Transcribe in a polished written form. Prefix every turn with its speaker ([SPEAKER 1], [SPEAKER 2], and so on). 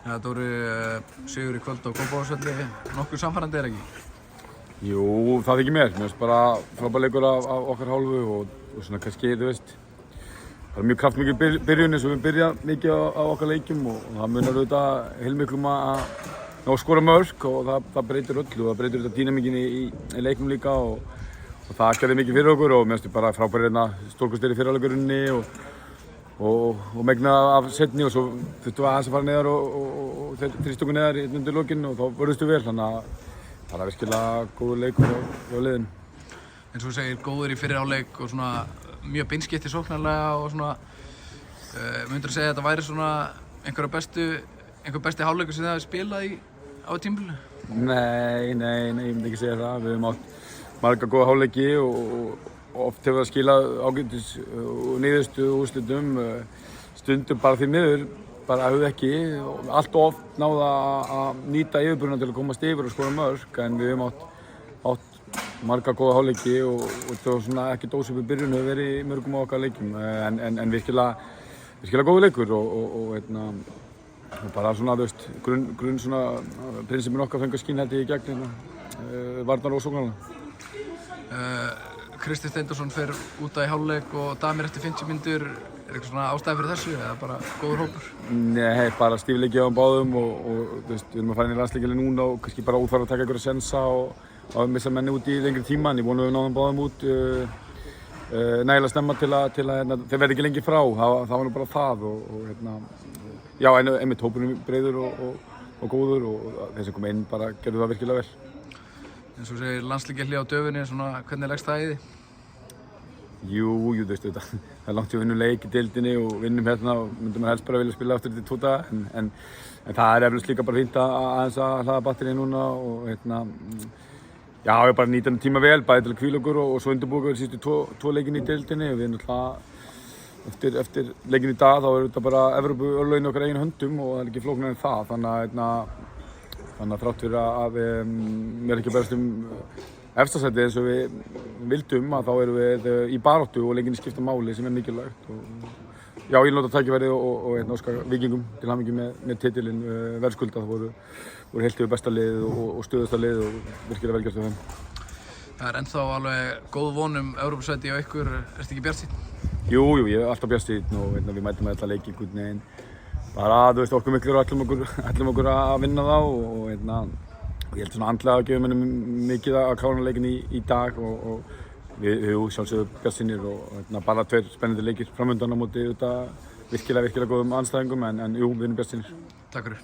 [SPEAKER 1] Ja, Dóri, sigur í kvöld á Kópavogsvelli, nokkuð samfærandi ekki?
[SPEAKER 2] Jú, það þykir mér. Mér finnst bara frábær leikur af okkar hálfu og svona kannski, þú veist, það er mjög kraftmikil byrjun eins og við byrja mikið á okkar leikjum og það munar auðvitað heilmiklum að ná að skora mörk og það breytir öllu og það breytir auðvitað dýnamíkin í leiknum líka og það gerði mikið fyrir okkur og mér finnst bara frábær stórkostlegir í fyrri hálfleikurinn og megna af seinni og svo þurftum við aðeins að fara neðar og þeir þrýstu okkur neðar undir lokinn og þá vörðumst við vel, þannig að það er virkilega góður leikur hjá liðinu.
[SPEAKER 1] Eins og þú segir, góður í fyrri hálfleik og svona mjög beinskeyttir sóknarlega og svona myndirðu segja að þetta væri svona einhver besti hálfleikur sem þið hafið spilað á tímabilinu?
[SPEAKER 2] Nei, ég myndi ekki segja það. Við höfum átt marga góða hálfleiki og oft hefur það skilað ágætis og niðurstöðu úrslitum, stundum bara því miður, bara höfðu ekki. Allt oft náða að nýta yfirburðina til að komast yfir og skora mörk, en við höfum átt marga góða hálfleiki og það var svona ekki ósvipað byrjun hefur verið í mörgum á okkar leikjum, en virkilega góður leikur og bara svona, þú veist, grunn svona prinsipin okkar fengu að skína þetta í gegn varnar og sóknarlega.
[SPEAKER 1] Kristi Steindorsson fer út í hálfleik og Damir eftir 50 mínútur. Er eitthvað svona ástæði fyrir þessu eða bara góður hópur?
[SPEAKER 2] Nei, bara stífleiki á báðum og þú veist, við erum að fara inn í landsleikina núna og kannski bara útfara að taka einhverja sensa og að missa menni út í lengri tíma, en ég vona við náðum báðum út nægilega snemma til að þeir verði ekki lengi frá. Það var nú bara það já, en einmitt hópurinn breiður og góður og þeir sem kom inn bara gerðu það virkilega vel.
[SPEAKER 1] Eins og segir, landsleikjahlé á döfinni, svona hvernig leggst það í þig?
[SPEAKER 2] Jú, þú veist þetta, það er langt í að vinna leik í deildinni og vinnum hérna og myndum helst bara vilja spila aftur til 2 daga, en það er eflaust líka bara fínt aðeins að hlaða batterið núna og já, ég bara nýta þennan tíma vel, bæði til að hvíla okkur og svo undirbúa okkur síðustu 2 leikin í deildinni og við náttúrulega eftir leikin í dag þá er þetta bara Evrópuörlögin okkar eigin höndum og það er ekki flóknara en það, þannig að þrátt fyrir að mér ekki berast efstasæti eins og við vildum að þá erum við í baráttu og leikinni skipta máli sem er mikilvægt og já, ég nota tækifærið og óska Víkingum til hamingju með titilinn verðskulda. Það voru heilt yfir besta liðið og stöðusta liðið og virkilega vel gert af þeim.
[SPEAKER 1] Það er ennþá alveg góð von Evrópusæti á ykkur, ertu ekki bjartsýnn?
[SPEAKER 2] Jú, ég er alltaf bjartsýnn og við mætum með alla leiki einhvern veginn. Bara, þú veist, orkumiklir og ætlum okkur að vinna þá og ég held svona andlega að gefa mönnum mikið að klára leikin í dag og við sjálfsögðu bjartsýnir og bara 2 spennandi leikir framöndan á móti virkilega góðum andstæðingum, en jú, við erum bjartsýnir.
[SPEAKER 1] Takk fyrir.